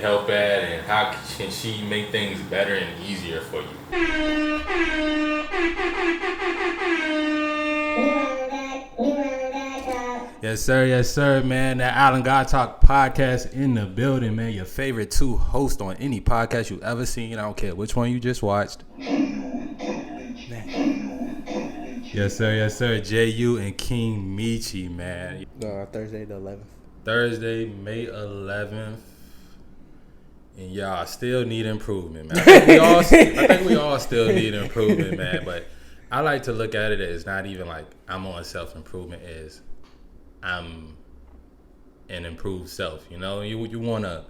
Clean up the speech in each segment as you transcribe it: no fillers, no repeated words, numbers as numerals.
help at, and how can she make things better and easier for you? Yes, sir, man. That Island God Talk podcast in the building, man. Your favorite two hosts on any podcast you've ever seen. I don't care which one you just watched. Yes, sir. J.U. and Kingmeechyyy, man. Thursday the 11th. Thursday, May 11th. And y'all still need improvement, man. I think we all still need improvement, man. But I like to look at it as not even like I'm on self-improvement, as I'm an improved self. You know, you want to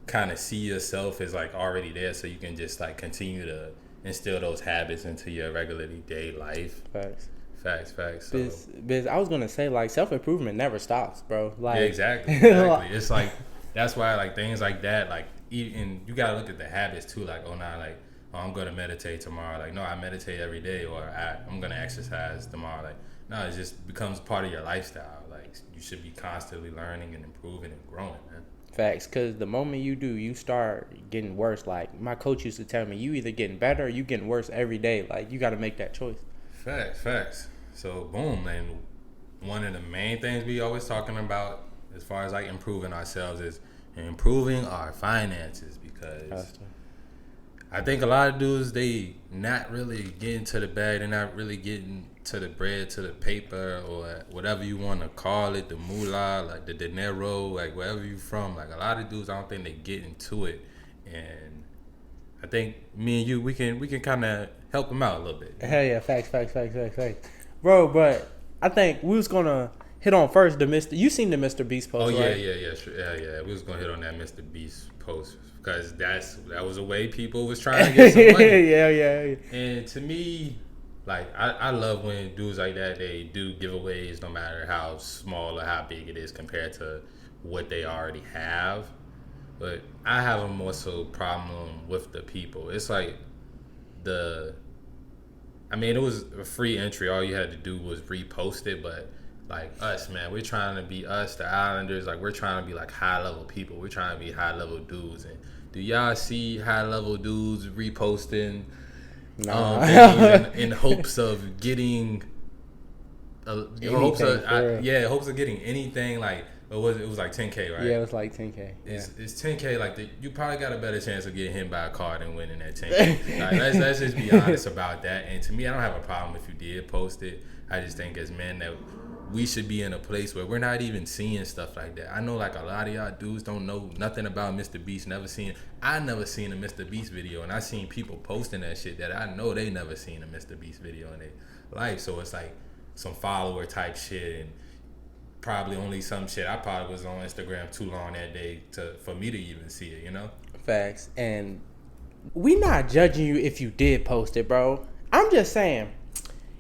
kind of see yourself as like already there, so you can just like continue to instill those habits into your regular day life. Facts. So, Biz, I was gonna say, like, self-improvement never stops, bro. Like, yeah, exactly. It's like that's why like things like that, like, and you gotta look at the habits too. Like, I'm gonna meditate tomorrow. Like, no, I meditate every day, or I'm gonna exercise tomorrow. Like, no, it just becomes part of your lifestyle. Like, you should be constantly learning and improving and growing, man. Facts, because the moment you do, you start getting worse. Like, my coach used to tell me, you either getting better or you getting worse every day. Like, you got to make that choice. Facts. So, boom, and one of the main things we always talking about as far as like improving ourselves is improving our finances, because I think a lot of dudes, they not really getting to the bag, they're not really getting to the bread, to the paper, or whatever you want to call it, the moolah, like the dinero, like wherever you from. Like, a lot of dudes, I don't think they get into it, and I think me and you, we can kind of help them out a little bit. Hell yeah, facts. Bro, but I think we was going to hit on first you seen the Mr. Beast post, right? Yeah, sure. Yeah. We was going to hit on that Mr. Beast post, because that was a way people was trying to get some money. yeah. And to me, like, I love when dudes like that, they do giveaways, no matter how small or how big it is compared to what they already have. But I have a more so problem with the people. It's like it was a free entry. All you had to do was repost it. But like us, man, we're trying to be us, the Islanders. Like, we're trying to be like high level people. We're trying to be high level dudes. And do y'all see high level dudes reposting in hopes of getting hopes of getting anything? Like, it was like 10K, right? Yeah, it was like 10K. It's 10K. Like, you probably got a better chance of getting hit by a car than winning that 10K. Like, let's just be honest about that. And to me, I don't have a problem if you did post it. I just think as men that we should be in a place where we're not even seeing stuff like that. I know like a lot of y'all dudes don't know nothing about Mr. Beast. I never seen a Mr. Beast video, and I seen people posting that shit that I know they never seen a Mr. Beast video in their life. So it's like some follower type shit, and probably only some shit. I probably was on Instagram too long that day for me to even see it, you know? Facts. And we not judging you if you did post it, bro. I'm just saying,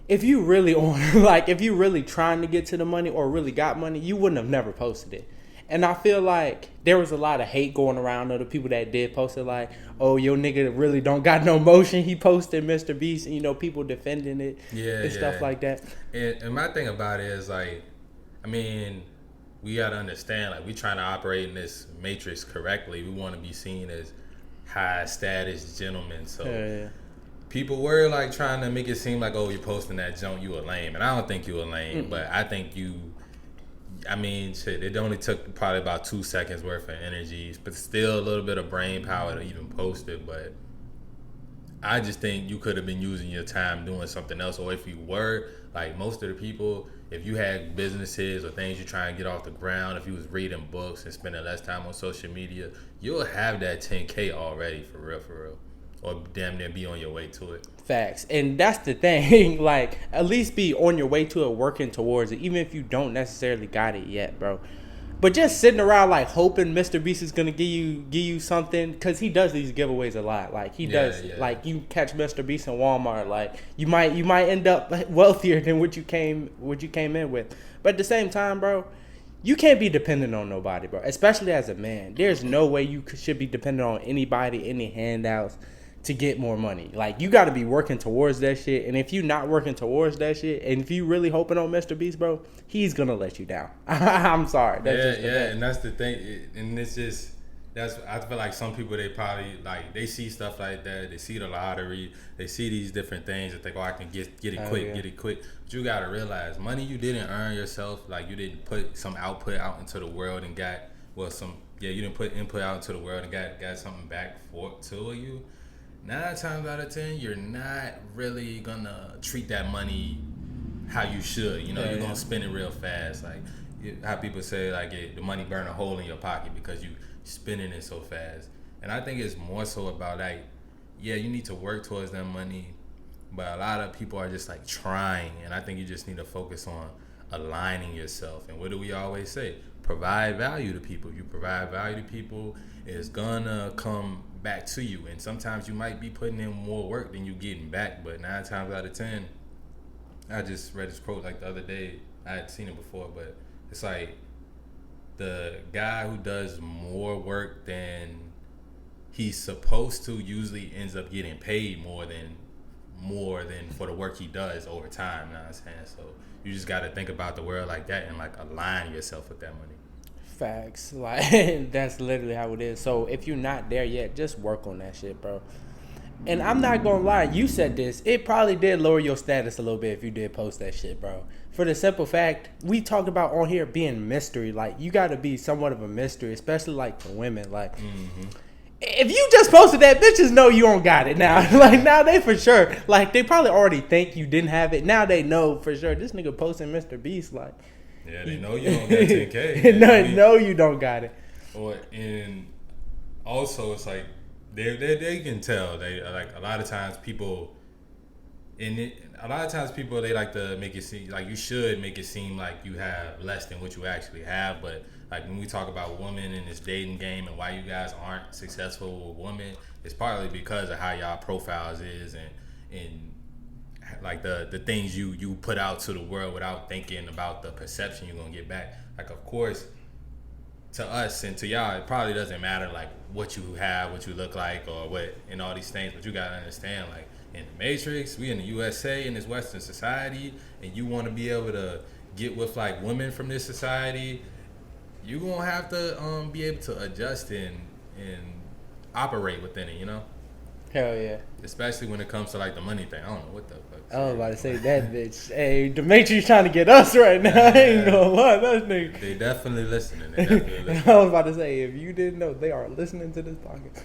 if you really if you really trying to get to the money or really got money, you wouldn't have never posted it. And I feel like there was a lot of hate going around of the people that did post it, like, oh, your nigga really don't got no motion. He posted Mr. Beast, and, people defending it and stuff like that. And my thing about it is, like, we got to understand, like, we trying to operate in this matrix correctly. We want to be seen as high status gentlemen. So people were like trying to make it seem like, oh, you're posting that junk, you a lame. And I don't think you a lame, but I think shit, it only took probably about 2 seconds worth of energy, but still a little bit of brain power to even post it. But I just think you could have been using your time doing something else. Or if you were, like most of the people, if you had businesses or things you're trying to get off the ground, if you was reading books and spending less time on social media, you'll have that 10K already, for real. Or damn near be on your way to it. Facts. And that's the thing. Like, at least be on your way to it, working towards it, even if you don't necessarily got it yet, bro. But just sitting around like hoping Mr. Beast is gonna give you something, because he does these giveaways a lot. Like, he does. Like, you catch Mr. Beast in Walmart, like you might end up wealthier than what you came in with. But at the same time, bro, you can't be dependent on nobody, bro. Especially as a man, there's no way you should be dependent on anybody, any handouts to get more money. Like, you got to be working towards that shit. And if you're not working towards that shit, and if you really hoping on Mr. Beast, bro, he's gonna let you down. I'm sorry. That's and that's the thing. And it's just, I feel like some people, they probably like, they see stuff like that, they see the lottery, they see these different things and think, oh, I can get it quick, get it quick. But you gotta realize, money you didn't earn yourself. Like, you didn't put some output out into the world and got you didn't put input out into the world and got something back to you. 9 times out of 10, you're not really gonna treat that money how you should. You're gonna spend it real fast. Like how people say, like, the money burn a hole in your pocket because you spending it so fast. And I think it's more so about, like, yeah, you need to work towards that money, but a lot of people are just like trying, and I think you just need to focus on aligning yourself. And what do we always say? Provide value to people. You provide value to people, it's gonna come back to you. And sometimes you might be putting in more work than you getting back, but 9 times out of 10, I just read this quote like the other day. I had seen it before, but it's like, the guy who does more work than he's supposed to usually ends up getting paid more than for the work he does over time. You know what I'm saying? So you just got to think about the world like that and, like, align yourself with that money. Facts. Like, that's literally how it is. So if you're not there yet, just work on that shit, bro. And I'm not gonna lie, you said this, it probably did lower your status a little bit if you did post that shit, bro. For the simple fact, we talked about on here being mystery. Like, you gotta be somewhat of a mystery, especially, like, for women. Like, if you just posted that, bitches know you don't got it now. Like, now they for sure, like, they probably already think you didn't have it. Now they know for sure this nigga posting Mr. Beast, like. Yeah, they know you don't got 10K. No, you don't got it. And also, it's like, they can tell. They, like, a lot of times people they like to make it seem like you should make it seem like you have less than what you actually have. But, like, when we talk about women in this dating game and why you guys aren't successful with women, it's partly because of how y'all profiles is and like the things you put out to the world without thinking about the perception you're gonna get back. Like, of course, to us and to y'all, it probably doesn't matter, like, what you have, what you look like, or what, and all these things. But you gotta understand, like, in the Matrix, we in the USA, in this Western society, and you want to be able to get with, like, women from this society, you gonna have to be able to adjust and operate within it. Hell yeah. Especially when it comes to, like, the money thing. I don't know what the fuck. I was about to say that, bitch. Hey, the Matrix trying to get us right now. I ain't gonna lie, that nigga. They definitely listening. I was about to say, if you didn't know, they are listening to this podcast.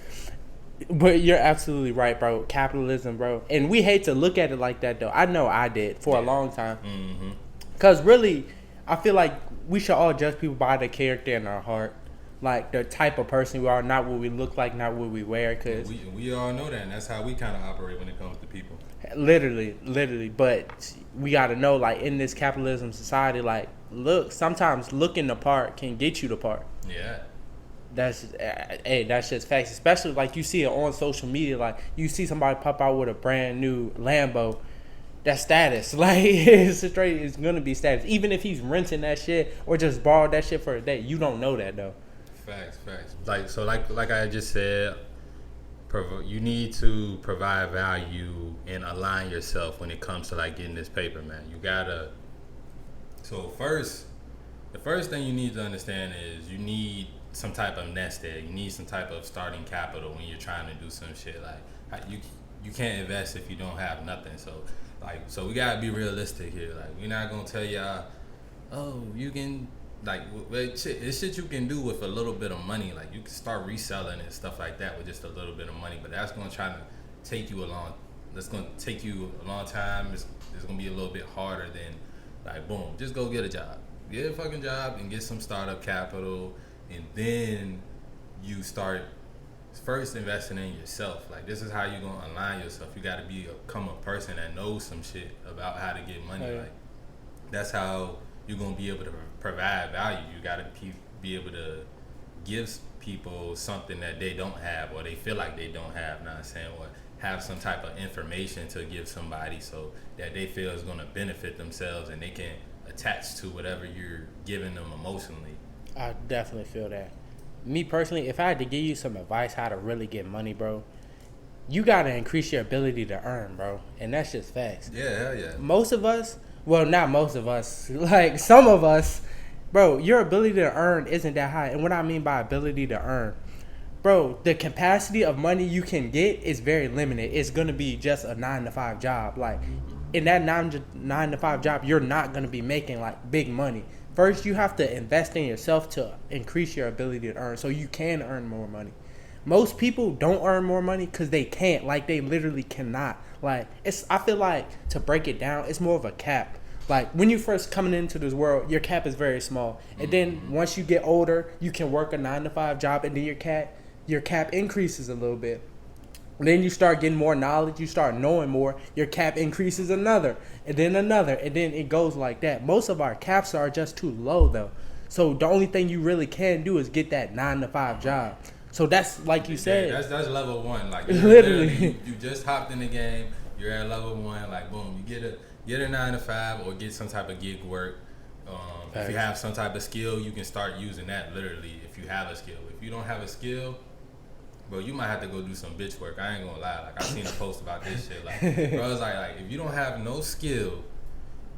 But you're absolutely right, bro. Capitalism, bro. And we hate to look at it like that, though. I know I did for a long time. Because really, I feel like we should all judge people by their character and our heart. Like, the type of person we are, not what we look like, not what we wear. Cause we all know that, and that's how we kind of operate when it comes to people. Literally. But we got to know, like, in this capitalism society, like, sometimes looking the part can get you the part. Yeah. That's just facts. Especially, like, you see it on social media. Like, you see somebody pop out with a brand new Lambo. That's status. Like, it's gonna be status. Even if he's renting that shit or just borrowed that shit for a day, you don't know that, though. Facts. Like I just said, you need to provide value and align yourself when it comes to, like, getting this paper, man. You gotta. So the first thing you need to understand is you need some type of nest egg. You need some type of starting capital when you're trying to do some shit. Like, you can't invest if you don't have nothing. So we gotta be realistic here. Like, we're not gonna tell y'all, oh, you can. Like, it's shit you can do with a little bit of money. Like, you can start reselling and stuff like that with just a little bit of money. But that's going to take you a long time. It's going to be a little bit harder than, like, boom, just go get a job. Get a fucking job and get some startup capital. And then you start first investing in yourself. Like, this is how you're going to align yourself. You got to become a person that knows some shit about how to get money. Like, that's how you're going to be able to provide value. You got to be able to give people something that they don't have or they feel like they don't have, not saying, or have some type of information to give somebody so that they feel is going to benefit themselves and they can attach to whatever you're giving them emotionally. I definitely feel that. Me personally, if I had to give you some advice how to really get money, bro, you got to increase your ability to earn, bro. And that's just facts. Yeah, hell yeah. Most of us, well, not most of us, like some of us, bro, your ability to earn isn't that high. And what I mean by ability to earn, bro, the capacity of money you can get is very limited. It's gonna be just a 9 to 5 job. Like in that 9 to 5 job, you're not gonna be making like big money. First, you have to invest in yourself to increase your ability to earn, so you can earn more money. Most people don't earn more money because they can't. Like they literally cannot. Like it's. I feel like to break it down, it's more of a cap. Like when you first coming into this world, your cap is very small, and then once you get older, you can work a 9 to 5 job, and then your cap increases a little bit. Then you start getting more knowledge, you start knowing more, your cap increases another, and then it goes like that. Most of our caps are just too low though. So the only thing you really can do is get that 9 to 5 job. So that's like you said. That's level one. Like Literally. you just hopped in the game. You're at level one. Like boom, you get a 9 to 5 or get some type of gig work. If you have some type of skill, you can start using that literally. If you have a skill, if you don't have a skill, bro, you might have to go do some bitch work. I ain't gonna lie. Like I seen a post about this shit. Like, bro, it's like if you don't have no skill,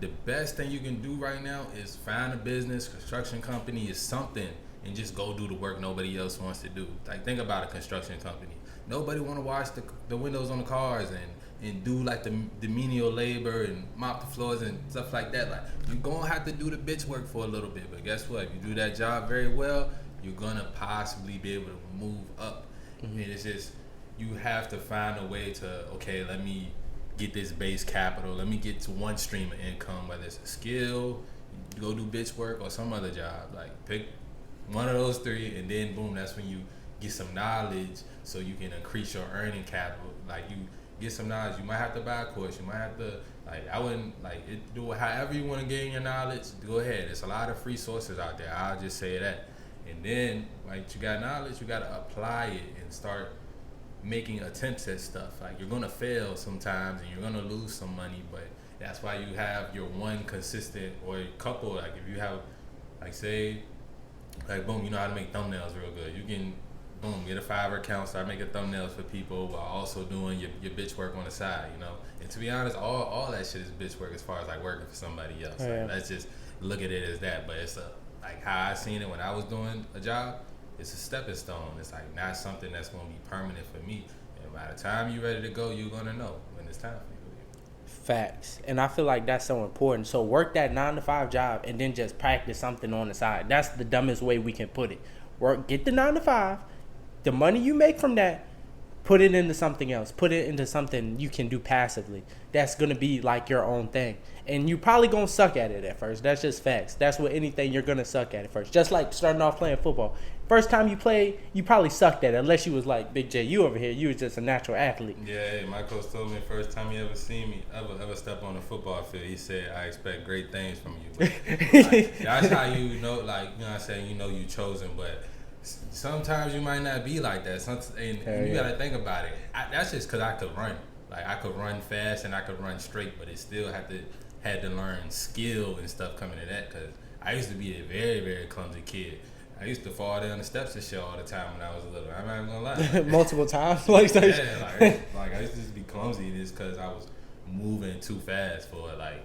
the best thing you can do right now is find a business, construction company, is something, and just go do the work nobody else wants to do. Like think about a construction company. Nobody want to wash the windows on the cars and do like the menial labor and mop the floors and stuff like that. Like you're gonna have to do the bitch work for a little bit. But guess what? If you do that job very well, you're gonna possibly be able to move up. And it's just, you have to find a way to, okay, let me get this base capital. Let me get to one stream of income, whether it's a skill, go do bitch work, or some other job. Like pick one of those three, and then boom, that's when you get some knowledge so you can increase your earning capital. Like you get some knowledge. You might have to buy a course. You might have to, like, I wouldn't, like, do it however you want to gain your knowledge, go ahead. There's a lot of free sources out there. I'll just say that. And then, like, you got knowledge, you got to apply it and start making attempts at stuff. Like, you're going to fail sometimes and you're going to lose some money, but that's why you have your one consistent or a couple. Like, if you have, like, say, like, boom, you know how to make thumbnails real good. You can, boom, get a Fiverr account, start making thumbnails for people while also doing your bitch work on the side, you know? And to be honest, all that shit is bitch work as far as, like, working for somebody else. Yeah. Like, let's just look at it as that, but it's like how I seen it when I was doing a job, it's a stepping stone. It's like not something that's gonna be permanent for me. And by the time you're ready to go, you're gonna know when it's time for you to leave. Facts. And I feel like that's so important. So work that 9 to 5 job and then just practice something on the side. That's the dumbest way we can put it. Get the 9 to 5. The money you make from that, put it into something else. Put it into something you can do passively. That's going to be like your own thing. And you probably going to suck at it at first. That's just facts. That's what anything you're going to suck at first. Just like starting off playing football. First time you played, you probably sucked at it. Unless you was like Big J, you over here. You was just a natural athlete. Yeah, hey, my coach told me the first time he ever seen me ever step on the football field, he said, I expect great things from you. But, like, that's how you know, like, you know what I'm saying, you know you chosen, but sometimes you might not be like that. And you got to think about it. That's just because I could run. Like, I could run fast and I could run straight, but it still had to learn skill and stuff coming to that, because I used to be a very, very clumsy kid. I used to fall down the steps and shit all the time when I was little. I'm not even gonna lie. Multiple times? Like I used to just be clumsy just because I was moving too fast for it. Like,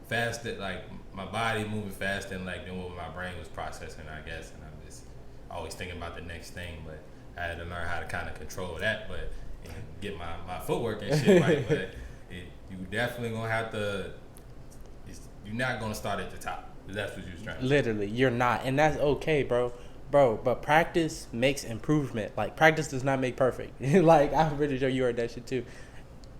faster, like, my body moving faster than, like, than what my brain was processing, I guess. And I'm just always thinking about the next thing, but I had to learn how to kind of control that, and get my footwork and shit right. But you definitely gonna have to, you're not gonna start at the top. That's what you're trying to do. Literally, you're not. And that's okay, bro. But practice makes improvement. Like, practice does not make perfect. Like, I'm pretty sure you heard that shit too.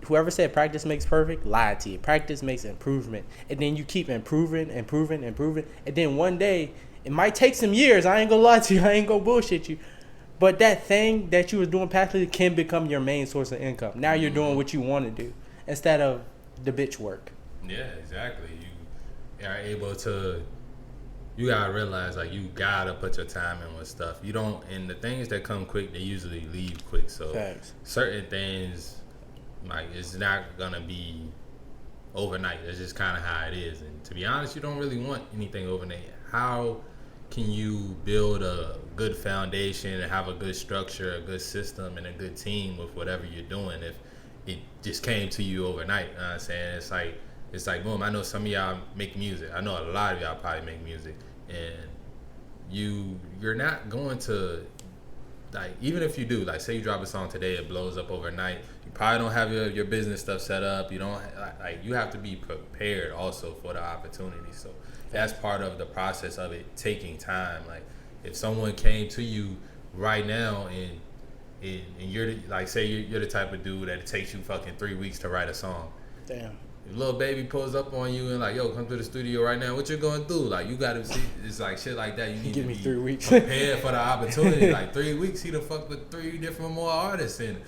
Whoever said practice makes perfect, lied to you. Practice makes improvement. And then you keep improving. And then one day, it might take some years. I ain't gonna lie to you. I ain't gonna bullshit you. But that thing that you was doing passively can become your main source of income. Now you're doing what you want to do instead of the bitch work. Yeah, exactly. You are able to, you gotta realize, like, you gotta put your time in with stuff. You don't, and the things that come quick, they usually leave quick. So Thanks. Certain things, like, it's not gonna be overnight. That's just kind of how it is. And to be honest, you don't really want anything overnight. How can you build a good foundation and have a good structure, a good system, and a good team with whatever you're doing if it just came to you overnight? You know what I'm saying? It's like, boom, I know some of y'all make music. I know a lot of y'all probably make music. And you're not going to like even if you do, like say you drop a song today, it blows up overnight. You probably don't have your business stuff set up. You don't like you have to be prepared also for the opportunity. So that's part of the process of it taking time. Like if someone came to you right now and you're like say you're the type of dude that it takes you fucking 3 weeks to write a song. Damn. If Lil Baby pulls up on you and like, yo, come to the studio right now, what you gonna do? Like, you gotta see, it's like shit like that. You need Give to me be 3 weeks. prepared for the opportunity. Like 3 weeks, he done fucked with 3 different more artists, and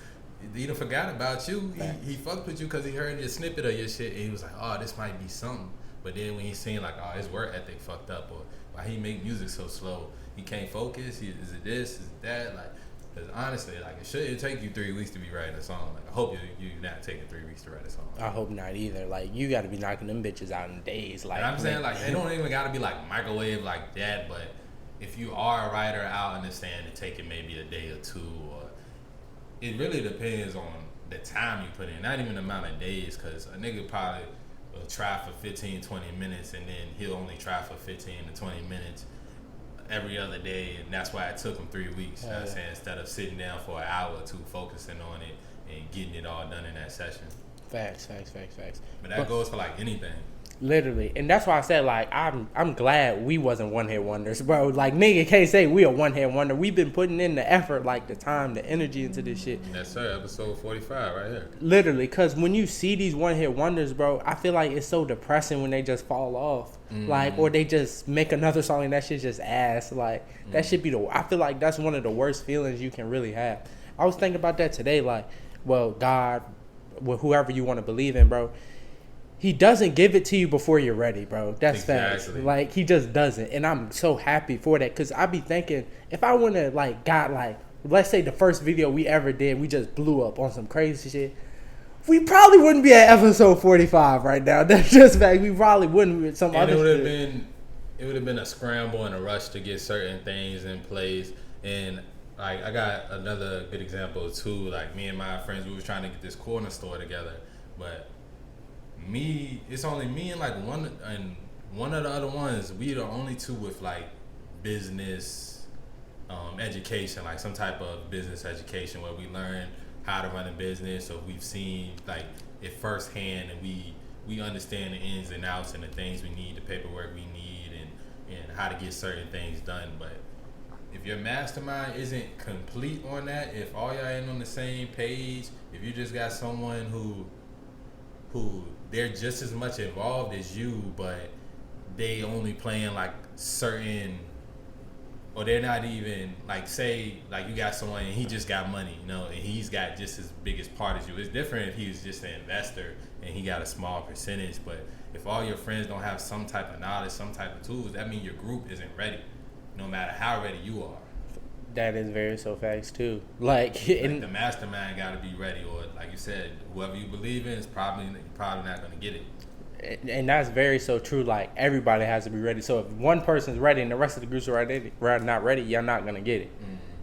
he done forgot about you. He fucked with you because he heard your snippet of your shit, and he was like, oh, this might be something. But then when he's seeing like, oh, his work ethic fucked up, or why he make music so slow, he can't focus. Is it this? Is it that? Like. Because honestly, like it shouldn't take you 3 weeks to be writing a song. Like I hope you're not taking 3 weeks to write a song. I hope not either. Like you got to be knocking them bitches out in days. Like and I'm saying, like they don't even got to be like microwave like that. But if you are a writer, I'll understand it taking maybe a day or two. Or it really depends on the time you put in, not even the amount of days. Because a nigga probably will try for 15, 20 minutes, and then he'll only try for 15 to 20 minutes. Every other day, and that's why it took him 3 weeks. You know what I'm saying? Instead of sitting down for an hour or two, focusing on it and getting it all done in that session. Facts. But that goes for like anything. Literally, and that's why I said like I'm glad we wasn't one hit wonders, bro. Like nigga can't say we a one hit wonder. We've been putting in the effort, like the time, the energy into this shit. Yes sir, episode 45 right here. Literally, cause when you see these one hit wonders, bro, I feel like it's so depressing when they just fall off, like or they just make another song and that shit just ass. Like that should be I feel like that's one of the worst feelings you can really have. I was thinking about that today, like, well, God, whoever you want to believe in, bro. He doesn't give it to you before you're ready, bro. That's facts. Like, he just doesn't. And I'm so happy for that. Because I be thinking, if I wouldn't have, like, got, like, let's say the first video we ever did, we just blew up on some crazy shit. We probably wouldn't be at episode 45 right now. That's just fact. We probably wouldn't with some other shit. It would have been a scramble and a rush to get certain things in place. And, like, I got another good example, too. Like, me and my friends, we were trying to get this corner store together. But... it's only me and like one of the other ones. We the only two with like business education, like some type of business education where we learn how to run a business. So we've seen like it firsthand, and we understand the ins and outs and the things we need, the paperwork we need, and how to get certain things done. But if your mastermind isn't complete on that, if all y'all ain't on the same page, if you just got someone who they're just as much involved as you, but they only playing like certain, or they're not even like, say like you got someone and he just got money, you know, and he's got just as big as part as you. It's different if he was just an investor and he got a small percentage. But if all your friends don't have some type of knowledge, some type of tools, that means your group isn't ready, no matter how ready you are. That is very so facts too. Like the mastermind got to be ready, or like you said, whoever you believe in is probably not going to get it. And that's very so true. Like everybody has to be ready. So if one person's ready and the rest of the groups are not ready, you're not going to get it.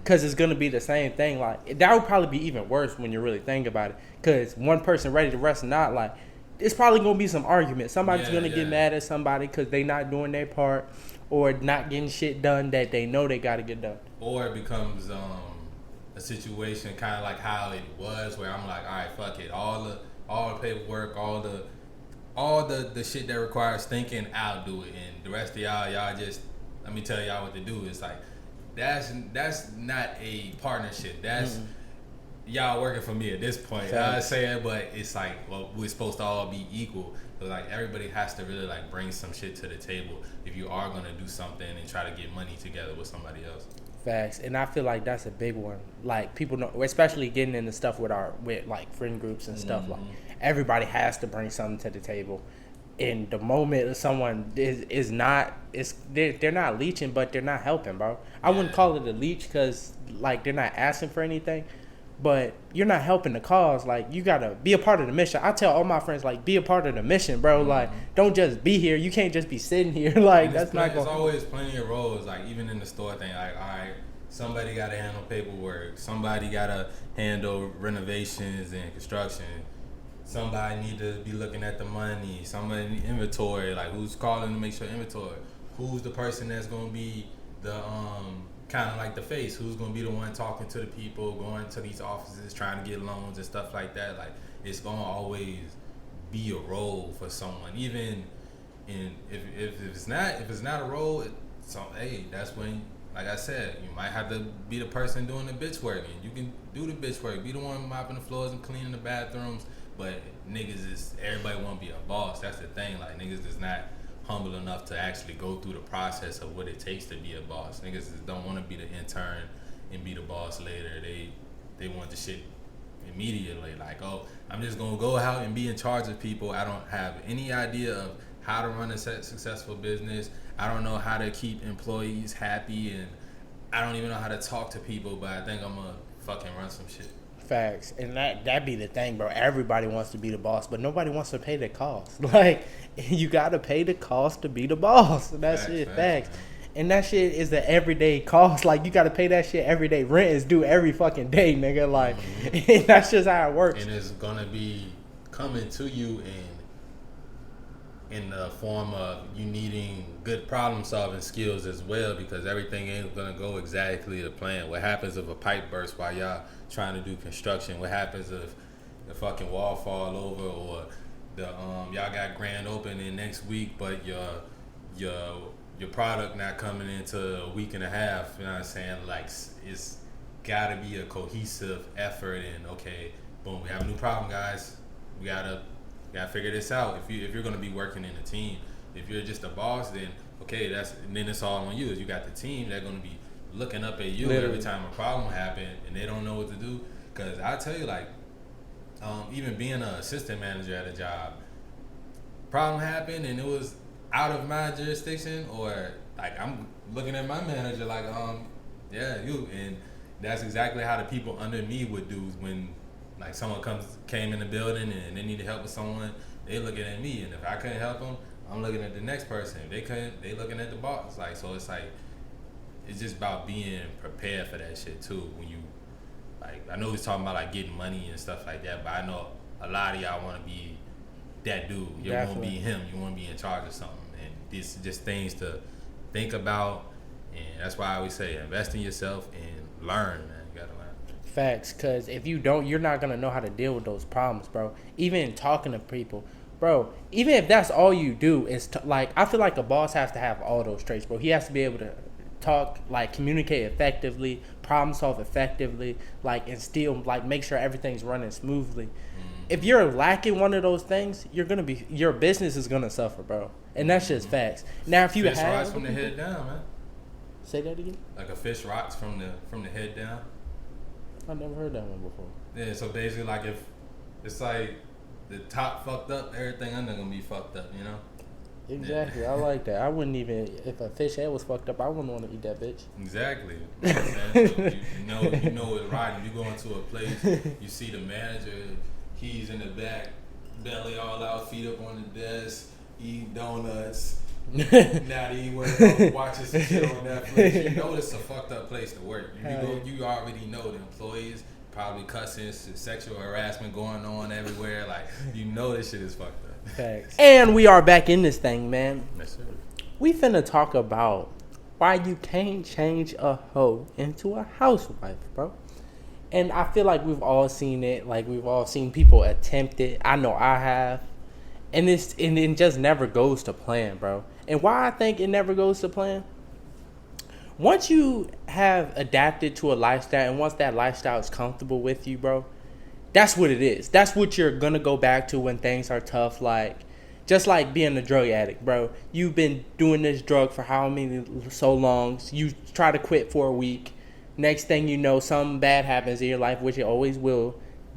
Because it's going to be the same thing. Like that would probably be even worse when you really think about it. Because one person ready, the rest not. Like it's probably going to be some argument. Somebody's going to get mad at somebody because they not doing their part, or not getting shit done that they know they got to get done. Or it becomes a situation kind of like how it was, where I'm like, all right, fuck it, all the paperwork, all the shit that requires thinking, I'll do it, and the rest of y'all just let me tell y'all what to do. It's like that's not a partnership. That's y'all working for me at this point. You know what I'm saying? But it's like, well, we're supposed to all be equal. But like everybody has to really like bring some shit to the table if you are gonna do something and try to get money together with somebody else. Facts. And I feel like that's a big one. Like people know, especially getting into stuff with like friend groups and stuff. Like everybody has to bring something to the table. And the moment someone is not, they're not leeching, but they're not helping, bro. I wouldn't call it a leech because like they're not asking for anything, but you're not helping the cause. Like you gotta be a part of the mission. I tell all my friends, like, be a part of the mission, bro. Like don't just be here. You can't just be sitting here. Like that's not going. There's always plenty of roles. Like even in the store thing, like all right, somebody gotta handle paperwork. Somebody gotta handle renovations and construction. Somebody need to be looking at the money. Somebody need inventory. Like who's calling to make sure inventory. Who's the person that's gonna be the kind of like the face. Who's gonna be the one talking to the people, going to these offices, trying to get loans and stuff like that? Like, it's gonna always be a role for someone, even if it's not a role. So hey, that's when, like I said, you might have to be the person doing the bitch work, and you can do the bitch work, be the one mopping the floors and cleaning the bathrooms. But niggas is, everybody want to be a boss. That's the thing. Like, niggas is not humble enough to actually go through the process of what it takes to be a boss. Niggas just don't want to be the intern and be the boss later. They want the shit immediately. Like, oh, I'm just gonna go out and be in charge of people. I don't have any idea of how to run a successful business. I don't know how to keep employees happy, and I don't even know how to talk to people. But I think I'm gonna fucking run some shit. Facts. And that be the thing, bro. Everybody wants to be the boss, but nobody wants to pay the cost. Like, you gotta pay the cost to be the boss. That shit, facts. And that shit is the everyday cost. Like, you gotta pay that shit every day. Rent is due every fucking day, nigga. Like, and that's just how it works. And it's gonna be coming to you in the form of you needing good problem solving skills as well, because everything ain't gonna go exactly to plan. What happens if a pipe bursts while y'all trying to do construction? What happens if the fucking wall fall over, or the y'all got grand opening next week, but your product not coming into a week and a half? You know what I'm saying? Like, it's gotta be a cohesive effort. And okay, boom, we have a new problem, guys. We gotta figure this out. If you're gonna be working in a team, if you're just a boss, then okay, then it's all on you. Is you got the team that's gonna be looking up at you every time a problem happens, and they don't know what to do. Because I tell you, like, even being an assistant manager at a job, problem happened and it was out of my jurisdiction, or like I'm looking at my manager like, yeah, you. And that's exactly how the people under me would do when, like, someone came in the building and they needed help with someone. They looking at me, and if I couldn't help them, I'm looking at the next person. If they couldn't, they looking at the boss. Like, so it's like, it's just about being prepared for that shit too. When you, like, I know he's talking about like getting money and stuff like that, but I know a lot of y'all want to be that dude. You want to be him. You want to be in charge of something. And these just things to think about. And that's why I always say, invest in yourself and learn, man. You gotta learn. Facts, because if you don't, you're not gonna know how to deal with those problems, bro. Even talking to people, bro. Even if that's all you do is like, I feel like a boss has to have all those traits, bro. He has to be able to talk, like, communicate effectively, problem solve effectively, like, and still, like, make sure everything's running smoothly. If you're lacking one of those things, your business is gonna suffer, bro. And that's just facts. Now, if you fish rots from the head down, man. Say that again. Like a fish rots from the head down. I've never heard that one before. Yeah, so basically, like, if it's like the top fucked up, everything under gonna be fucked up, you know? Exactly. Yeah. I like that. I wouldn't even, if a fish head was fucked up, I wouldn't want to eat that bitch. Exactly. You know what I'm saying? So you know it's right. You go into a place, you see the manager, he's in the back, belly all out, feet up on the desk, eating donuts. Now he watching some shit on Netflix. You know it's a fucked up place to work. You already know the employees probably cussing, sexual harassment going on everywhere. Like, you know this shit is fucked up. Thanks. And we are back in this thing, man. Yes, sir. We finna talk about why you can't change a hoe into a housewife, bro. And I feel like we've all seen it. Like, we've all seen people attempt it. I know I have. And it just never goes to plan, bro. And why I think it never goes to plan? Once you have adapted to a lifestyle, and once that lifestyle is comfortable with you, bro, that's what it is. That's what you're gonna go back to when things are tough. Like, just like being a drug addict, bro. You've been doing this drug for so long. You try to quit for a week. Next thing you know, something bad happens in your life, which it always will.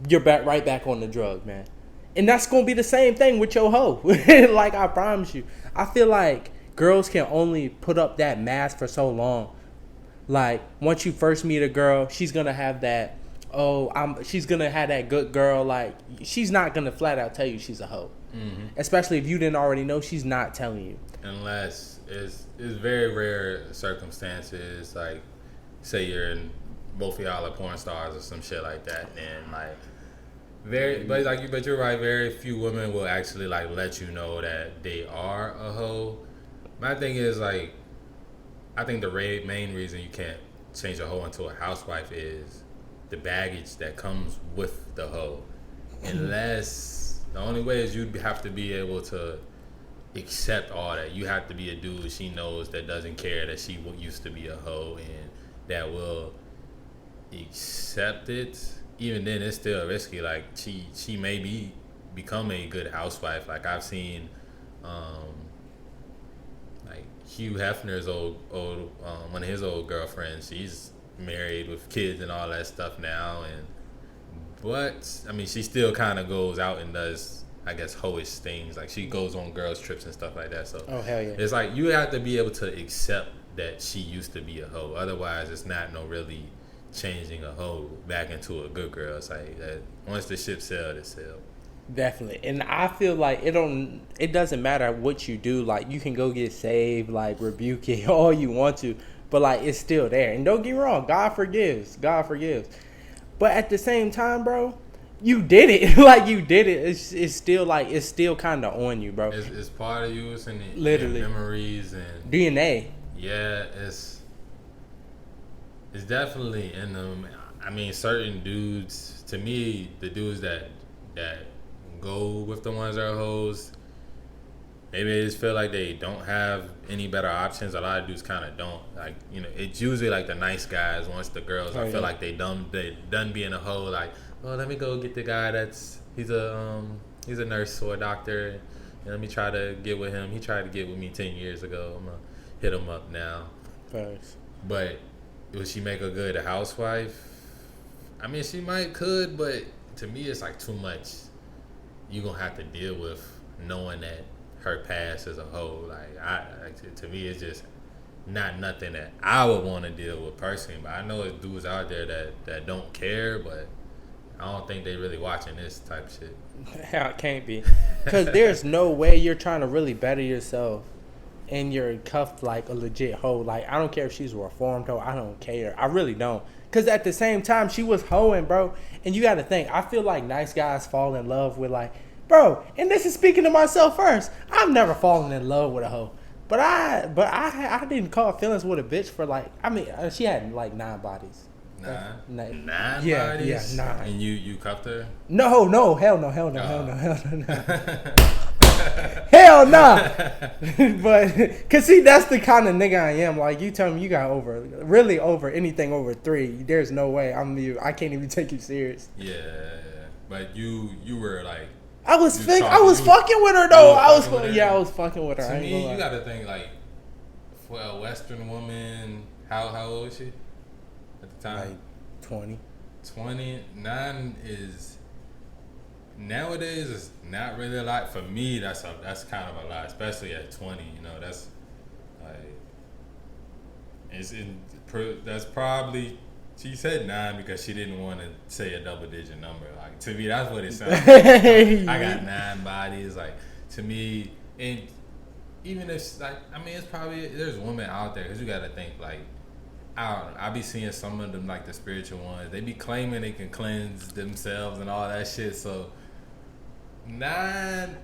You're right back on the drug, man. And that's going to be the same thing with your hoe. Like, I promise you. I feel like girls can only put up that mask for so long. Like, once you first meet a girl, she's going to have that, she's going to have that good girl. Like, she's not going to flat out tell you she's a hoe. Mm-hmm. Especially if you didn't already know, she's not telling you. Unless it's very rare circumstances, like, say you're in, both of y'all are porn stars or some shit like that, and like, but you're right. Very few women will actually like let you know that they are a hoe. My thing is, like, I think the main reason you can't change a hoe into a housewife is the baggage that comes with the hoe. Unless the only way is you'd have to be able to accept all that. You have to be a dude she knows that doesn't care that she used to be a hoe and that will accept it. Even then, it's still risky. Like she may become a good housewife. Like I've seen, like Hugh Hefner's old one of his old girlfriends. She's married with kids and all that stuff now, but I mean, she still kind of goes out and does, I guess, hoish things. Like she goes on girls trips and stuff like that. So oh hell yeah, it's like you have to be able to accept that she used to be a hoe. Otherwise, it's not no really changing a hoe back into a good girl. It's like that once the ship sailed, it sailed. definitely. And I feel like it doesn't matter what you do. Like you can go get saved, like rebuke it all you want to, but like it's still there. And don't get me wrong, God forgives. But at the same time, bro, you did it. Like you did it. It's still like it's still kind of on you, bro. It's part of you. It's in the Literally. memories and DNA. yeah, it's definitely in them. I mean, certain dudes. To me, the dudes that go with the ones that are hoes, maybe they just feel like they don't have any better options. A lot of dudes kind of don't. Like, you know, it's usually like the nice guys. Once the girls, I feel like they done being a hoe. Like, oh, let me go get the guy he's a nurse or a doctor. And let me try to get with him. He tried to get with me 10 years ago. I'm gonna hit him up now. Thanks. But would she make a good housewife? I mean, she could, but to me, it's like too much. You gonna have to deal with knowing that her past is a hoe. Like, to me, it's just not nothing that I would want to deal with personally. But I know there's dudes out there that don't care, but I don't think they really watching this type of shit. Hell, it can't be, because there's no way you're trying to really better yourself and you're cuffed like a legit hoe. Like, I don't care if she's a reformed hoe. I don't care. I really don't. Because at the same time, she was hoeing, bro. And you got to think, I feel like nice guys fall in love with, like, bro, and this is speaking to myself first. I've never fallen in love with a hoe. But I didn't call feelings with a bitch for, like, I mean, she had, like, 9 bodies. Nine bodies? Yeah, 9. And you cuffed her? No, hell no. Hell nah. But cause see, that's the kind of nigga I am. Like, you tell me you got over anything over 3, there's no way I can't even take you serious. Yeah. But you were like, I was fucking with her though. I was fucking with her. To me, you gotta think like, for a Western woman, how old was she at the time? Like 20. 29 is nowadays is not really a lot. For me, that's kind of a lot, especially at 20. You know, that's like that's probably, she said 9 because she didn't want to say a double digit number. Like, to me, that's what it sounds like. I got 9 bodies. Like, to me, and even if, like, I mean, it's probably, there's women out there, because you got to think, like, I don't know, I be seeing some of them, like the spiritual ones, they be claiming they can cleanse themselves and all that shit. So 9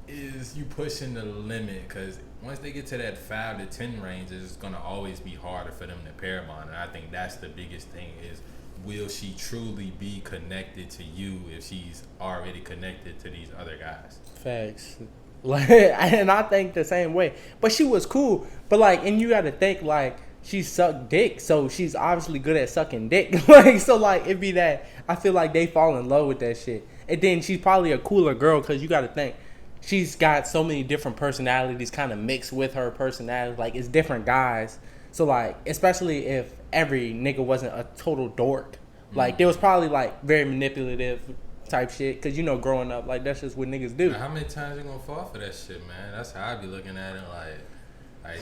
is you pushing the limit, because once they get to that 5 to 10 range, it's gonna always be harder for them to pair bond. And I think that's the biggest thing is, will she truly be connected to you if she's already connected to these other guys? Facts. Like, and I think the same way. But she was cool. But like, and you got to think, like, she sucked dick, so she's obviously good at sucking dick. Like, so like, it'd be that, I feel like they fall in love with that shit. And then she's probably a cooler girl, because you got to think, she's got so many different personalities kind of mixed with her personality. Like, it's different guys. So like, especially if every nigga wasn't a total dork. Like, there was probably like very manipulative type shit, because, you know, growing up, like, that's just what niggas do. Now, how many times you gonna fall for that shit, man? That's how I be looking at it. Like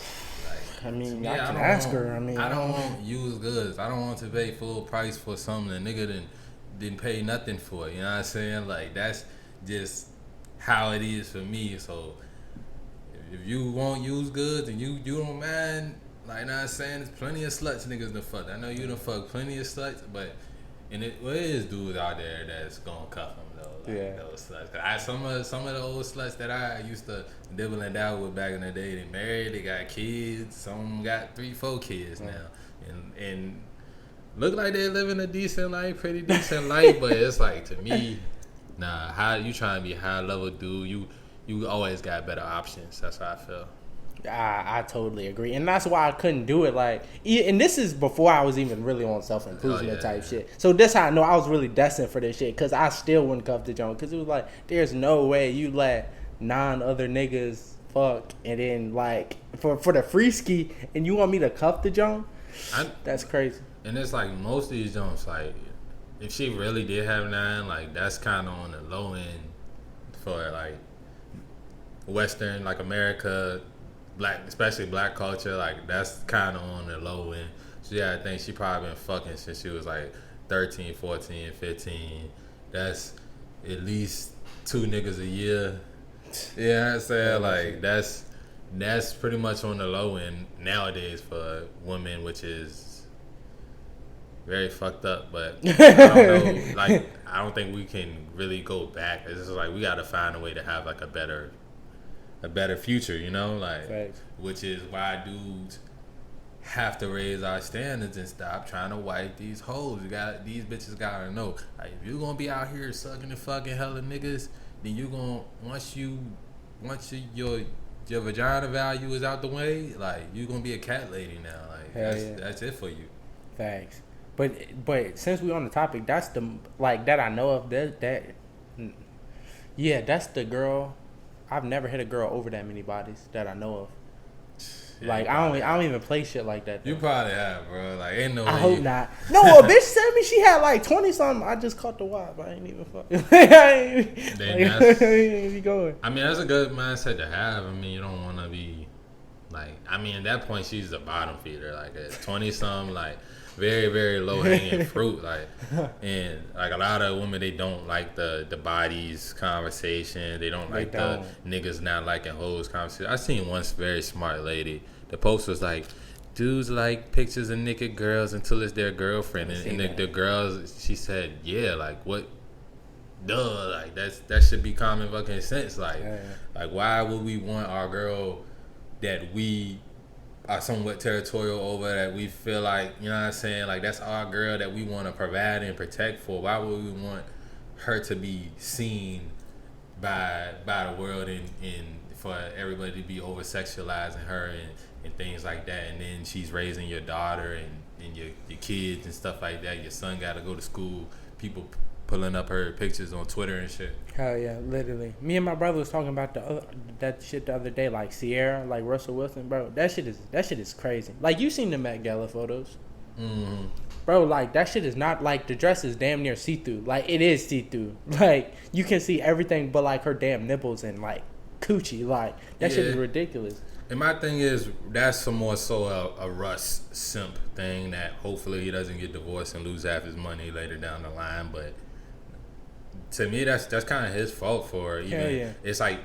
I mean, me, I can ask her. I mean, I don't want used goods. I don't want to pay full price for something a nigga didn't pay nothing for. You know what I'm saying? Like, that's just how it is for me. So if you want used goods and you don't mind, like, you know what I'm saying, there's plenty of sluts niggas done fucked. I know you done fucked plenty of sluts, but there is dudes out there that's gonna cuff them though. Like, those sluts. 'Cause some of the old sluts that I used to dibble and dabble with back in the day, they married, they got kids. Some got 3-4 kids now, and look like they living a decent life, pretty decent life, but it's like, to me, nah, how you trying to be a high level dude, you always got better options. That's how I feel. I totally agree, and that's why I couldn't do it. Like, and this is before I was even really on self improvement type shit. So this how I know I was really destined for this shit, because I still wouldn't cuff the joint, because it was like, there's no way you let 9 other niggas fuck, and then like for the free ski, and you want me to cuff the joint? That's crazy. And it's like most of these joints, like if she really did have 9, like that's kind of on the low end for like Western, like America. Black, especially black culture, like that's kind of on the low end. So yeah, I think she probably been fucking since she was like 13, 14, 15. That's at least 2 niggas a year. Yeah, you know I'm saying, like that's pretty much on the low end nowadays for women, which is very fucked up. But I don't know, like I don't think we can really go back. It's just like we got to find a way to have like a better future, you know, like, Thanks. Which is why dudes have to raise our standards and stop trying to wipe these hoes. These bitches gotta know, like, if you gonna be out here sucking and fucking hella niggas, then you gonna once your vagina value is out the way, like you gonna be a cat lady now. Like that's it for you. Thanks. But since we on the topic, that's the like that I know of that yeah, that's the girl. I've never hit a girl over that many bodies that I know of. Yeah, like I don't even play shit like that. Though. You probably have, bro. Like ain't no. I way hope not. No, a bitch said me she had like 20 something. I just caught the wife. I ain't even fucking. I ain't even going. I mean, that's a good mindset to have. I mean, you don't want to be like. I mean, at that point, she's a bottom feeder. Like at 20 something, like. Very, very low hanging fruit, like, and like a lot of women, they don't like the bodies conversation. They don't like the niggas not liking hoes conversation. I seen one very smart lady. The post was like, dudes like pictures of naked girls until it's their girlfriend, and the girls, she said, yeah, like what? Duh, like that should be common fucking sense. Like, like why would we want our girl that we are somewhat territorial over, that we feel like, you know what I'm saying, like that's our girl that we want to provide and protect for? Why would we want her to be seen by the world and for everybody to be over sexualizing her and things like that? And then she's raising your daughter and your kids and stuff like that. Your son got to go to school, people pulling up her pictures on Twitter and shit. Hell yeah, literally. Me and my brother was talking about that shit the other day, like Sierra, like Russell Wilson, bro. That shit is crazy. Like, you seen the Met Gala photos, bro? Like that shit is not like, the dress is damn near see through. Like it is see through. Like you can see everything but like her damn nipples and like coochie. Like that shit is ridiculous. And my thing is, that's some more so a Russ simp thing, that hopefully he doesn't get divorced and lose half his money later down the line, but. To me, that's kind of his fault for even. Hell yeah. It's like,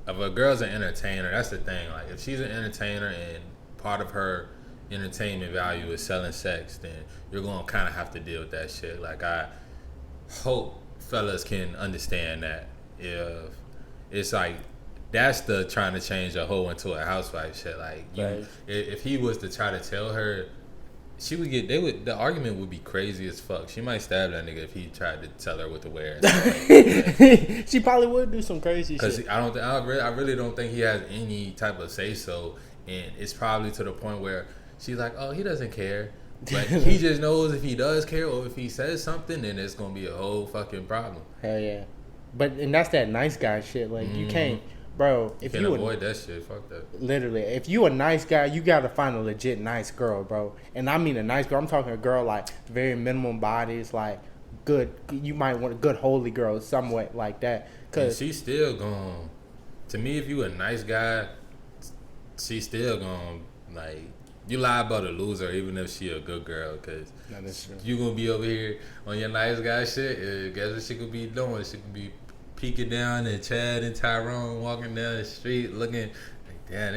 if a girl's an entertainer, that's the thing. Like, if she's an entertainer and part of her entertainment value is selling sex, then you're gonna kind of have to deal with that shit. Like, I hope fellas can understand that. If it's like, that's the trying to change a hoe into a housewife shit. Like, if he was to try to tell her, she would get. The argument would be crazy as fuck. She might stab that nigga if he tried to tell her what to wear. Like she probably would do some crazy shit. Because I really don't think he has any type of say so, and it's probably to the point where she's like, oh, he doesn't care, but he just knows if he does care or if he says something, then it's gonna be a whole fucking problem. Hell yeah, and that's that nice guy shit. Like you can't. Bro, if you avoid that shit, fuck that. Literally, if you a nice guy, you gotta find a legit nice girl, bro. And I mean a nice girl. I'm talking a girl like very minimum bodies, like good. You might want a good holy girl, somewhat like that. Cause she's still gonna. To me, if you a nice guy, she's still gonna like. You liable to lose her even if she a good girl, cause you gonna be over here on your nice guy shit. Guess what she could be doing? She could be peeking down at Chad and Tyrone walking down the street looking like, damn,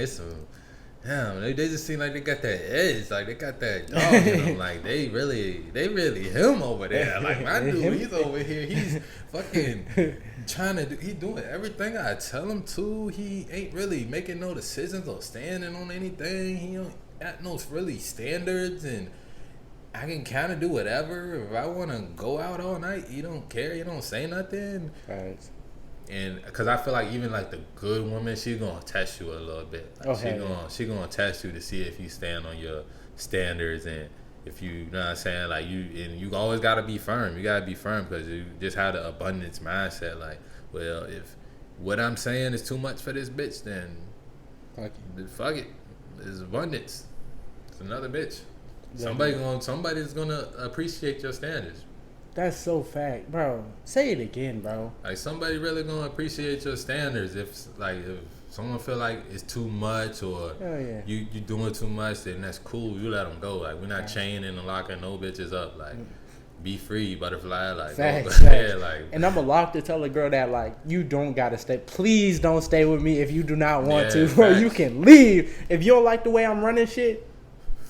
they just seem like they got that edge, like they got that dog in them, like they really him over there. Like my dude, he's over here, he's fucking trying to do, he doing everything I tell him to. He ain't really making no decisions or standing on anything. He don't got no really standards, and I can kind of do whatever. If I want to go out all night, you don't care. You don't say nothing. Right. And because I feel like even like the good woman, she's gonna test you a little bit. Like she gonna test you to see if you stand on your standards and if you know what I'm saying. Like you always gotta be firm. You gotta be firm because you just have the abundance mindset. Like, well, if what I'm saying is too much for this bitch, then fuck it. It's abundance. It's another bitch. Somebody's gonna appreciate your standards. That's so fact, bro. Say it again, bro. Like somebody really gonna appreciate your standards. If someone feel like it's too much or you doing too much, then that's cool. You let them go. Like we're not chaining and locking no bitches up. Like be free, butterfly. Like facts. Yeah, like. And I'm a lock to tell a girl that like you don't gotta stay. Please don't stay with me if you do not want to, bro. You can leave if you don't like the way I'm running shit.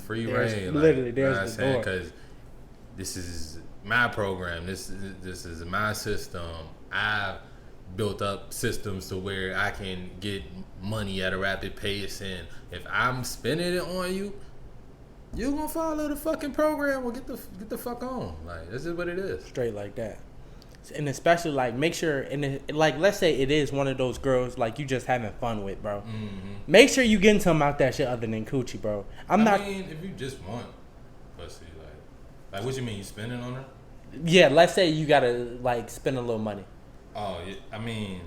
Free reign, literally. There's the door. Because this is my program. This is my system. I've built up systems to where I can get money at a rapid pace, and if I'm spending it on you, you're gonna follow the fucking program or get the fuck on. Like this is what it is. Straight like that. And especially like make sure and like let's say it is one of those girls like you just having fun with, bro. Mm-hmm. Make sure you getting something out that shit other than coochie, bro. I mean, if you just want pussy, like what you mean you spending on her? Yeah, let's say you gotta like spend a little money. Oh, yeah, I mean,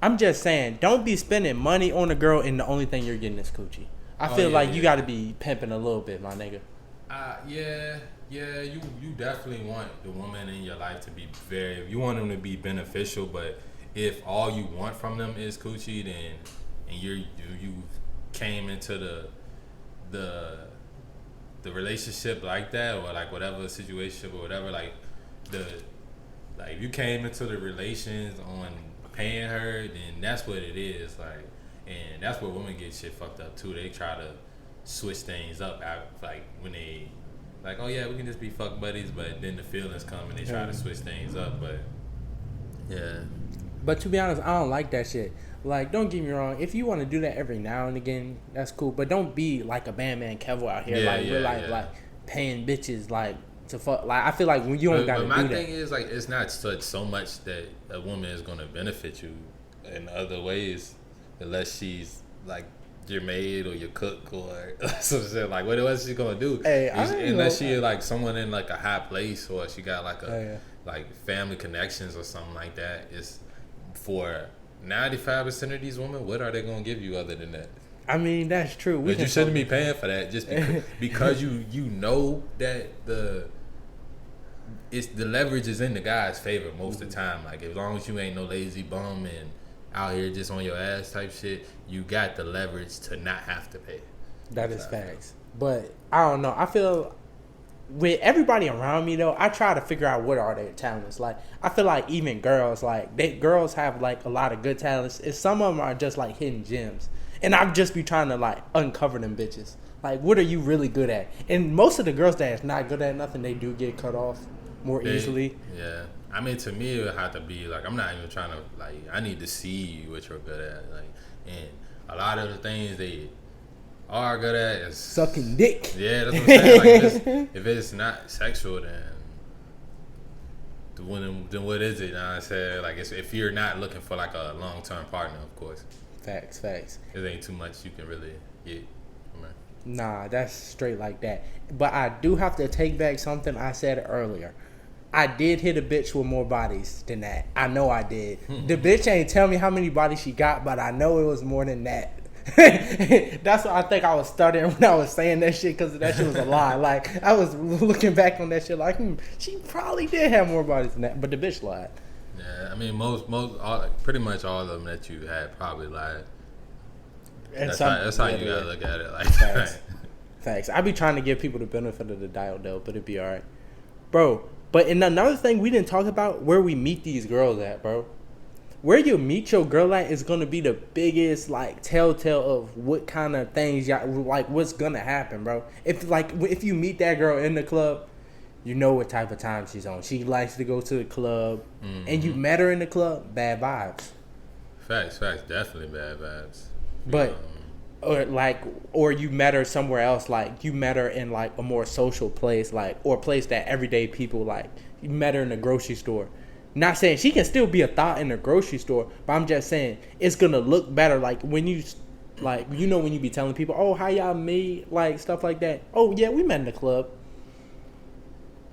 I'm just saying, don't be spending money on a girl and the only thing you're getting is coochie. I feel like you gotta be pimping a little bit, my nigga. Yeah, you definitely want the woman in your life to be you want them to be beneficial, but if all you want from them is coochie, then and you came into the relationship like that, or like whatever situation or whatever, like if you came into the relations on paying her, then that's what it is, like, and that's where women get shit fucked up too. They try to switch things up, like when they. Like, oh yeah, we can just be fuck buddies, but then the feelings come and they try to switch things up, but yeah. But to be honest, I don't like that shit. Like, don't get me wrong, if you want to do that every now and again, that's cool. But don't be like a Bandman Kevo out here, like paying bitches like to fuck. Like I feel like when you don't gotta do that. But my thing is like it's not so much that a woman is gonna benefit you in other ways, unless she's like your maid or your cook or some shit. Like what else she gonna do? Unless she like someone in like a high place or she got like like family connections or something like that. It's for 95% of these women. What are they gonna give you other than that? I mean that's true. But you shouldn't be paying for that just because you know that the leverage is in the guy's favor most of the time. Like as long as you ain't no lazy bum and out here just on your ass type shit, you got the leverage to not have to pay. That is facts. But I don't know. I feel with everybody around me though, I try to figure out what are their talents. Like I feel like even girls, like girls have like a lot of good talents. And some of them are just like hidden gems. And I've just be trying to like uncover them bitches. Like what are you really good at? And most of the girls that's not good at nothing, they do get cut off more easily. Yeah. I mean, to me, it would have to be like I'm not even trying to like. I need to see what you're good at, like, and a lot of the things they are good at is sucking dick. Yeah, that's what I'm saying. Like, if it's not sexual, then what is it? You know what I'm saying? Like, if you're not looking for like a long-term partner, of course. Facts. It ain't too much you can really get. Nah, that's straight like that. But I do have to take back something I said earlier. I did hit a bitch with more bodies than that. I know I did. The bitch ain't tell me how many bodies she got, but I know it was more than that. That's what I think I was stuttering when I was saying that shit because that shit was a lie. Like, I was looking back on that shit like, she probably did have more bodies than that, but the bitch lied. Yeah, I mean, pretty much all of them that you had probably lied. That's how you gotta look at it. Like, Facts. I be trying to give people the benefit of the doubt though, but it'd be alright. Bro, but another thing we didn't talk about, where we meet these girls at, bro. Where you meet your girl at is gonna be the biggest like telltale of what kind of things y'all like. What's gonna happen, bro? If you meet that girl in the club, you know what type of time she's on. She likes to go to the club, and you met her in the club, bad vibes. Facts, definitely bad vibes. But or you met her somewhere else, like you met her in like a more social place, like, or a place that everyday people, like you met her in a grocery store. Not saying she can still be a thought in the grocery store, but I'm just saying it's gonna look better. Like when you, like, you know, when you be telling people, oh, how y'all meet, like stuff like that. Oh yeah, we met in the club.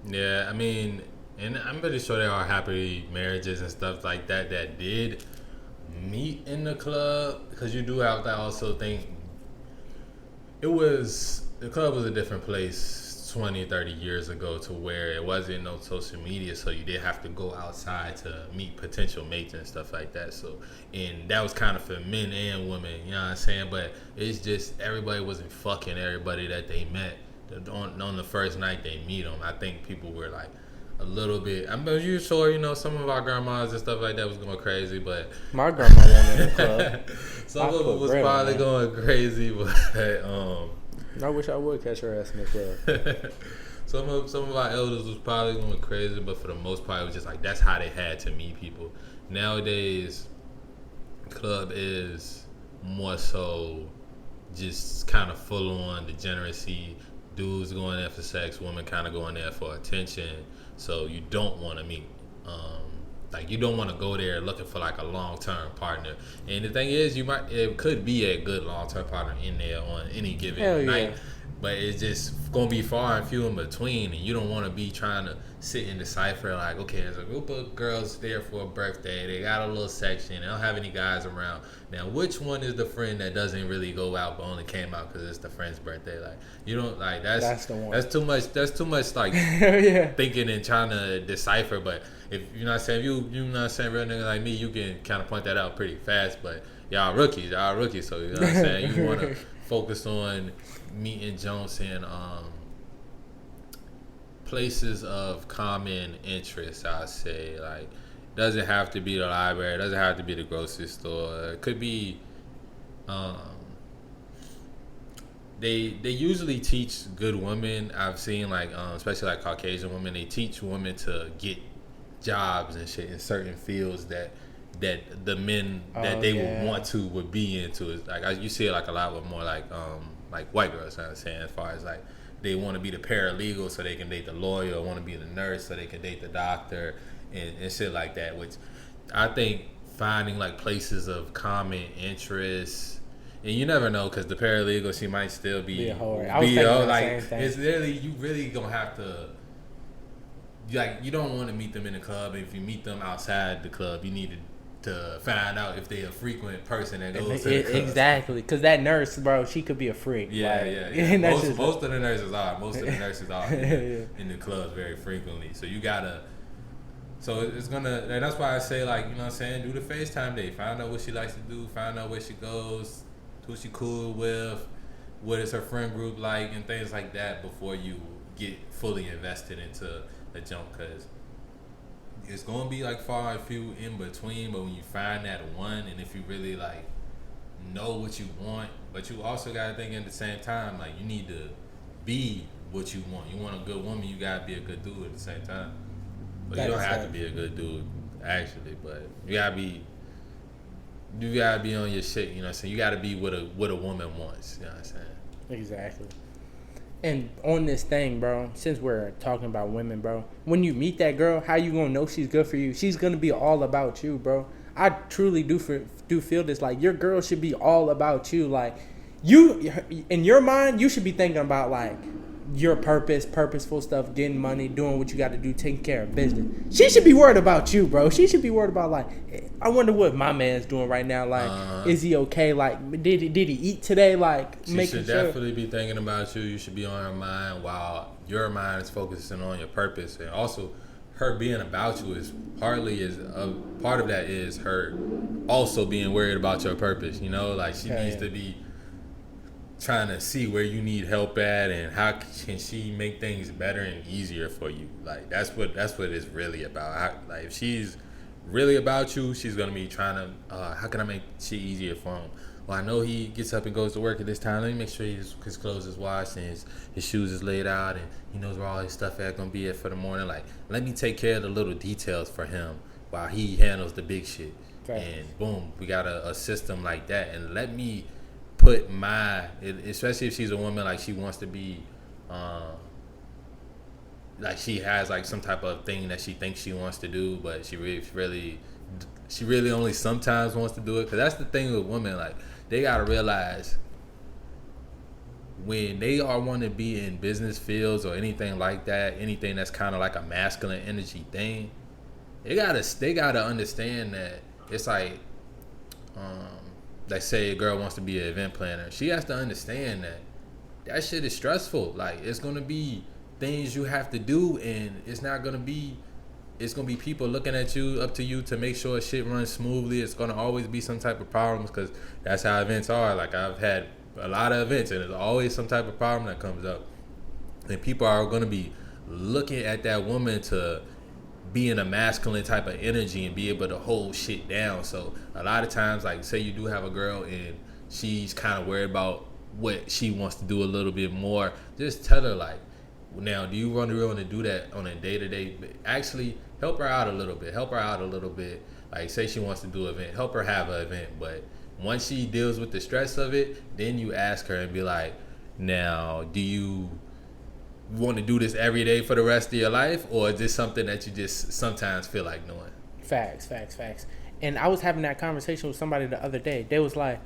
Yeah, I mean, and I'm pretty sure there are happy marriages and stuff like that that did meet in the club, because you do have to also think the club was a different place 20, 30 years ago, to where it wasn't no social media, so you did have to go outside to meet potential mates and stuff like that. So, and that was kind of for men and women, you know what I'm saying? But it's just everybody wasn't fucking everybody that they met on the first night they meet them. I think people were like a little bit. I'm sure, you know, some of our grandmas and stuff like that was going crazy, but My grandma wanted in the club. some of them was probably going crazy, but I wish I would catch her ass in the club. some of our elders was probably going crazy, but for the most part, it was just like that's how they had to meet people. Nowadays, club is more so just kind of full on degeneracy. Dudes going there for sex, women kind of going there for attention. So you don't want to meet, like you don't want to go there looking for like a long term partner. And the thing is, it could be a good long term partner in there on any given night, but it's just gonna be far and few in between. And you don't want to be trying to sit and decipher like, okay, there's a group of girls there for a birthday. They got a little section. They don't have any guys around. Now, which one is the friend that doesn't really go out but only came out because it's the friend's birthday? Like, you don't like that's the one. That's too much. That's too much like thinking and trying to decipher. But if you're not saying you not saying real nigga like me, you can kind of point that out pretty fast. But y'all rookies. So you know what I'm saying. You want to focus on meeting Jones and places of common interest. I say, like, doesn't have to be the library, doesn't have to be the grocery store. It could be they usually teach good women. I've seen like especially like Caucasian women, they teach women to get jobs and shit in certain fields that the men that they would want to would be into. Is like you see it like a lot with more like white girls, I'm saying, as far as like they want to be the paralegal so they can date the lawyer, or want to be the nurse so they can date the doctor, and shit like that. Which I think finding like places of common interest, and you never know, because the paralegal, she might still be a whore. I was thinking the same thing. It's really, you really gonna have to, like, you don't want to meet them in the club. If you meet them outside the club, you need to find out if they a frequent person that goes to the club. Exactly, because that nurse, bro, she could be a freak. Yeah. Most of the nurses are. In the clubs very frequently. So you gotta. So it's gonna. And that's why I say, like, you know what I'm saying, do the FaceTime date. Find out what she likes to do. Find out where she goes, who she cool with, what is her friend group like, and things like that before you get fully invested into the jump. Because it's gonna be like far and few in between, but when you find that one, and if you really like know what you want, but you also gotta think at the same time, like, you need to be what you want. You want a good woman, you gotta be a good dude at the same time. But you don't have to be a good dude actually, but you gotta be on your shit, you know what I'm saying? You gotta be what a woman wants, you know what I'm saying? Exactly. And on this thing, bro, since we're talking about women, bro, when you meet that girl, how you gonna know she's good for you? She's gonna be all about you, bro. I truly do feel this. Like, your girl should be all about you. Like, you, in your mind, you should be thinking about, like, your purposeful stuff, getting money, doing what you got to do, taking care of business. She should be worried about you, bro. She should be worried about, like, I wonder what my man's doing right now. Like, is he okay? Like, did he eat today? Like, she should definitely be thinking about you. You should be on her mind while your mind is focusing on your purpose. And also, her being about you is partly a part of that is her also being worried about your purpose. You know, like, she needs to be trying to see where you need help at and how can she make things better and easier for you. Like, that's what it's really about. Like, if she's really about you, she's gonna be trying to how can I make shit easier for him? Well, I know he gets up and goes to work at this time. Let me make sure his clothes is washed and his shoes is laid out and he knows where all his stuff at gonna be at for the morning. Like, let me take care of the little details for him while he handles the big shit. Okay. And boom, we got a system like that. And let me put especially if she's a woman, like she wants to be, like she has like some type of thing that she thinks she wants to do, but she really only sometimes wants to do it. Because that's the thing with women, like they gotta realize when they are want to be in business fields or anything like that, anything that's kind of like a masculine energy thing, they gotta understand that it's like, let's say a girl wants to be an event planner. She has to understand that shit is stressful. Like it's gonna be things you have to do, and it's gonna be people looking at you, up to you to make sure shit runs smoothly. It's gonna always be some type of problems because that's how events are. Like I've had a lot of events, and there's always some type of problem that comes up, and people are gonna be looking at that woman to be in a masculine type of energy and be able to hold shit down. So a lot of times, like say you do have a girl and she's kind of worried about what she wants to do a little bit more, just tell her like, now do you really want to do that on a day-to-day? Actually help her out a little bit. Like say she wants to do an event, help her have an event, but once she deals with the stress of it, then you ask her and be like, now do you want to do this every day for the rest of your life, or is this something that you just sometimes feel like doing? Facts. And I was having that conversation with somebody the other day. They was like,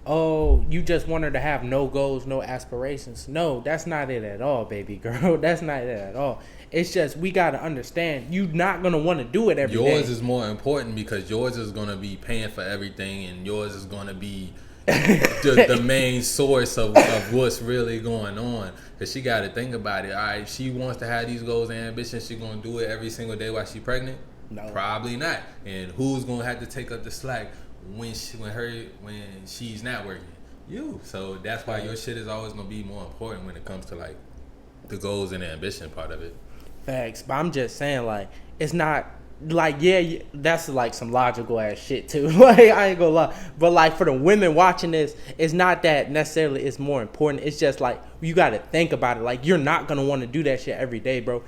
oh, you just want her to have no goals, no aspirations. No, that's not it at all, baby girl. That's not it at all. It's just we got to understand you're not going to want to do it every day. Yours is more important because yours is going to be paying for everything, and yours is going to be the main source of what's really going on. Because she got to think about it. All right, she wants to have these goals and ambitions. She going to do it every single day while she pregnant? No. Probably not. And who's going to have to take up the slack when she's not working? You. So that's why your shit is always going to be more important when it comes to like the goals and the ambition part of it. Facts. But I'm just saying, like, it's not like, yeah, that's like some logical ass shit too. Like, I ain't gonna lie. But like for the women watching this, it's not that necessarily it's more important. It's just like you gotta think about it. Like you're not gonna want to do that shit every day, bro.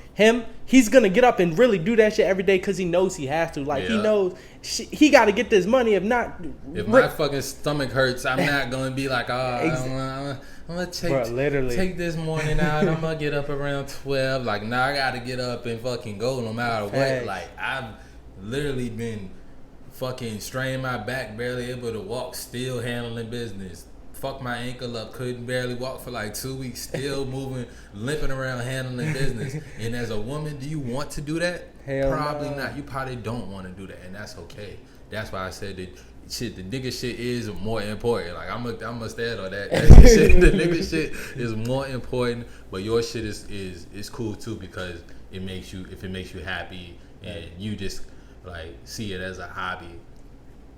He's gonna get up and really do that shit every day because he knows he has to. Like he knows he gotta get this money. If not, if my fucking stomach hurts, I'm not gonna be like, I'm gonna take this morning out. I'm gonna get up around 12. Like, nah, I gotta get up and fucking go no matter what. Like, I've literally been fucking straining my back, barely able to walk, still handling business. Fuck my ankle up, couldn't barely walk for like 2 weeks, still moving, limping around, handling business. And as a woman, do you want to do that? Hell probably no. not. You probably don't want to do that, and that's okay. That's why I said that. Shit, the nigga shit is more important. Like I'm a stand on that. Shit, the nigga shit is more important, but your shit is cool too because it makes you happy and you just like see it as a hobby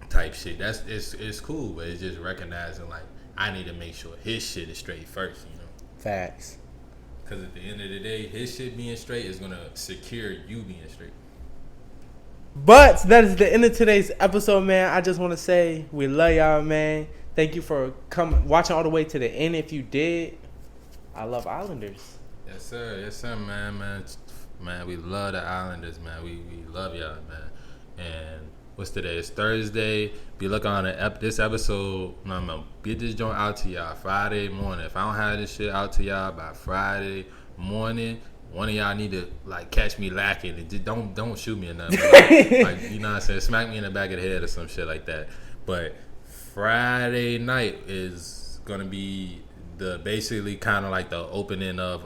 type shit. It's cool, but it's just recognizing like I need to make sure his shit is straight first, you know. Facts. Because at the end of the day, his shit being straight is gonna secure you being straight. But that is the end of today's episode, man. I just want to say we love y'all, man. Thank you for watching all the way to the end. If you did, I love Islanders. Yes, sir, man. We love the Islanders, man. We love y'all, man. And what's today? It's Thursday. Be looking on this episode. I'm gonna get this joint out to y'all Friday morning. If I don't have this shit out to y'all by Friday morning, one of y'all need to like catch me lacking and just don't shoot me or nothing. Like, you know what I'm saying? Smack me in the back of the head or some shit like that. But Friday night is gonna be basically kind of like the opening of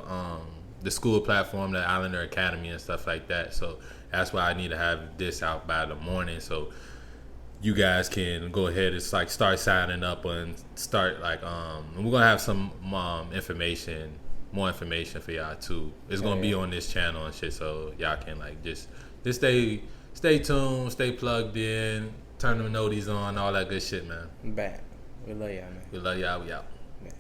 the school platform, the Islander Academy and stuff like that. So that's why I need to have this out by the morning so you guys can go ahead and like start signing up and start like we're gonna have some more information for y'all too. It's gonna be on this channel and shit, so y'all can like just stay tuned, stay plugged in, turn the noties on, all that good shit, man. Bad. We love y'all, man. We love y'all. We out. Yeah.